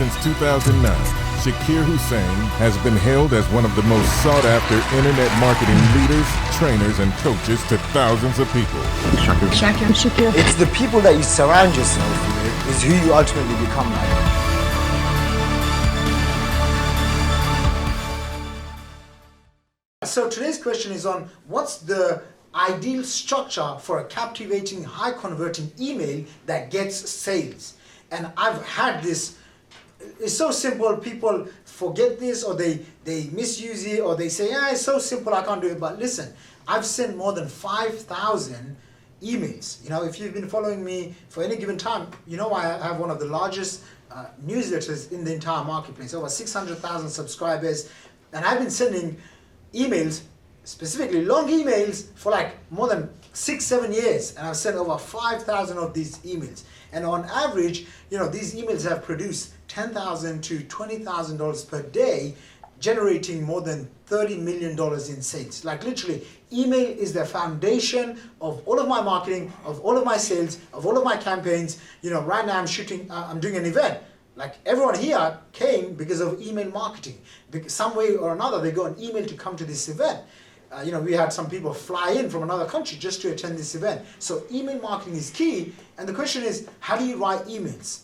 since 2009, Shaqir Hussyin has been hailed as one of the most sought-after internet marketing leaders, trainers, and coaches to thousands of people. Shaqir. It's the people that you surround yourself with is who you ultimately become like. So today's question is on what's the ideal structure for a captivating, high converting email that gets sales. And I've had this, it's so simple, people forget this or they misuse it or they say, yeah, it's so simple, I can't do it. But listen, I've sent more than 5,000 emails. You know, if you've been following me for any given time, you know I have one of the largest newsletters in the entire marketplace, over 600,000 subscribers. And I've been sending emails, specifically long emails, for like more than 6-7 years, and I've sent over 5,000 of these emails. And on average, you know, these emails have produced $10,000 to $20,000 per day, generating more than $30 million in sales. Like literally, email is the foundation of all of my marketing, of all of my sales, of all of my campaigns. You know, right now I'm doing an event. Like everyone here came because of email marketing. Some way or another, they got an email to come to this event. You know, we had some people fly in from another country just to attend this event. So email marketing is key. And the question is, how do you write emails?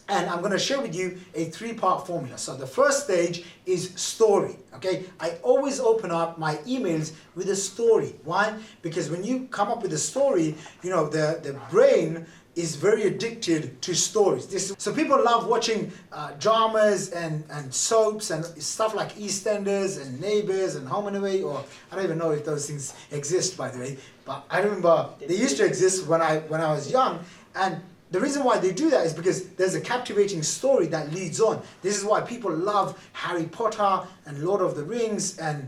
And I'm going to share with you a 3-part formula. So the first stage is story. Okay, I always open up my emails with a story. Why? Because when you come up with a story, you know, the brain is very addicted to stories. So people love watching dramas and soaps and stuff like EastEnders and Neighbours and Home and Away, or I don't even know if those things exist, by the way, but I remember they used to exist when I was young. And the reason why they do that is because there's a captivating story that leads on. This is why people love Harry Potter and Lord of the Rings and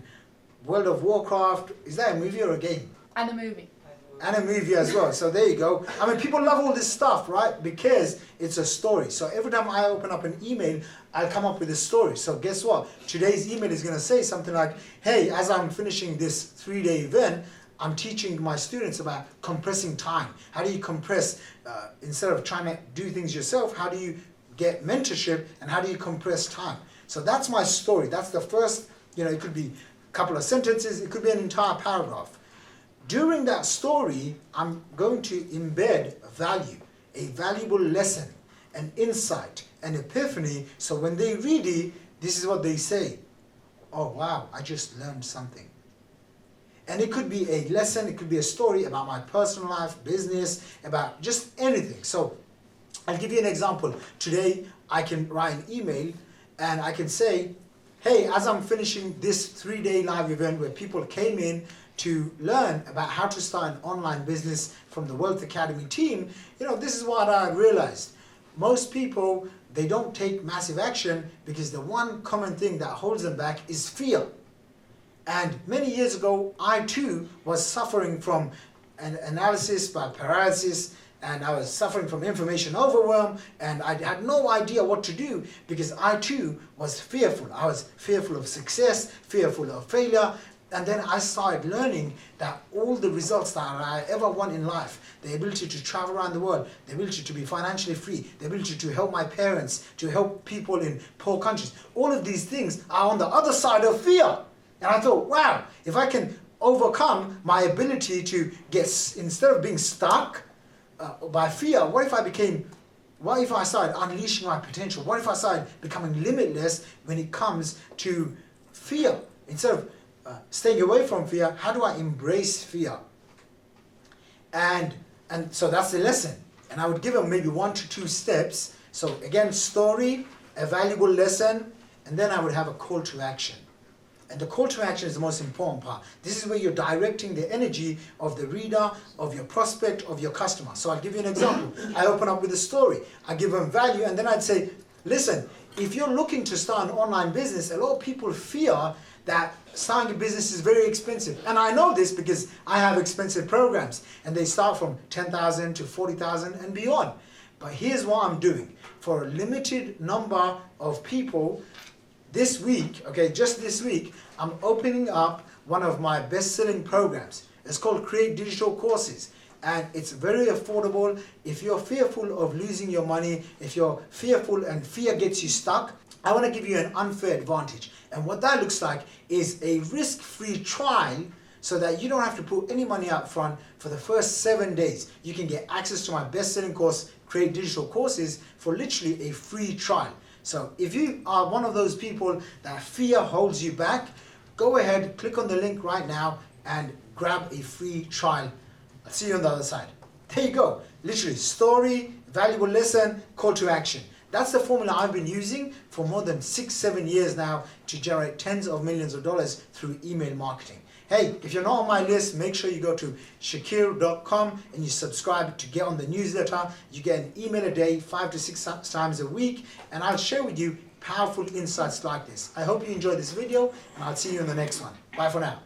World of Warcraft. Is that a movie or a game? And a movie. And a movie as well. So there you go. I mean, people love all this stuff, right? Because it's a story. So every time I open up an email, I'll come up with a story. So guess what? Today's email is going to say something like, hey, as I'm finishing this 3-day event, I'm teaching my students about compressing time. How do you compress, instead of trying to do things yourself, how do you get mentorship and how do you compress time? So that's my story. That's the first, you know, it could be a couple of sentences, it could be an entire paragraph. During that story, I'm going to embed value, a valuable lesson, an insight, an epiphany. So when they read it, this is what they say. Oh, wow, I just learned something. And it could be a lesson, it could be a story about my personal life, business, about just anything. So I'll give you an example. Today, I can write an email and I can say, hey, as I'm finishing this 3-day live event where people came in to learn about how to start an online business from the Wealth Academy team, you know, this is what I realized. Most people, they don't take massive action because the one common thing that holds them back is fear. And many years ago, I too was suffering from an analysis by paralysis, and I was suffering from information overwhelm, and I had no idea what to do because I too was fearful. I was fearful of success, fearful of failure. And then I started learning that all the results that I ever want in life, the ability to travel around the world, the ability to be financially free, the ability to help my parents, to help people in poor countries, all of these things are on the other side of fear. And I thought, wow, if I can overcome my ability to get, instead of being stuck by fear, what if I started unleashing my potential? What if I started becoming limitless when it comes to fear? Instead of staying away from fear, how do I embrace fear? And so that's the lesson. And I would give them maybe 1 to 2 steps. So again, story, a valuable lesson, and then I would have a call to action. And the call to action is the most important part. This is where you're directing the energy of the reader, of your prospect, of your customer. So I'll give you an example. I open up with a story. I give them value, and then I'd say, listen, if you're looking to start an online business, a lot of people fear that starting a business is very expensive. And I know this because I have expensive programs, and they start from $10,000 to $40,000 and beyond. But here's what I'm doing. For a limited number of people, this week, okay, just this week, I'm opening up one of my best-selling programs. It's called Create Digital Courses. and it's very affordable. If you're fearful of losing your money, if you're fearful and fear gets you stuck, I want to give you an unfair advantage. And what that looks like is a risk-free trial, so that you don't have to put any money up front for the first 7 days. You can get access to my best-selling course, Create Digital Courses, for literally a free trial. So if you are one of those people that fear holds you back, go ahead, click on the link right now and grab a free trial. I'll see you on the other side. There you go. Literally, story, valuable lesson, call to action. That's the formula I've been using for more than 6-7 years now to generate tens of millions of dollars through email marketing. Hey, if you're not on my list, make sure you go to Shaqir.com and you subscribe to get on the newsletter. You get an email a day, 5 to 6 times a week, and I'll share with you powerful insights like this. I hope you enjoyed this video, and I'll see you in the next one. Bye for now.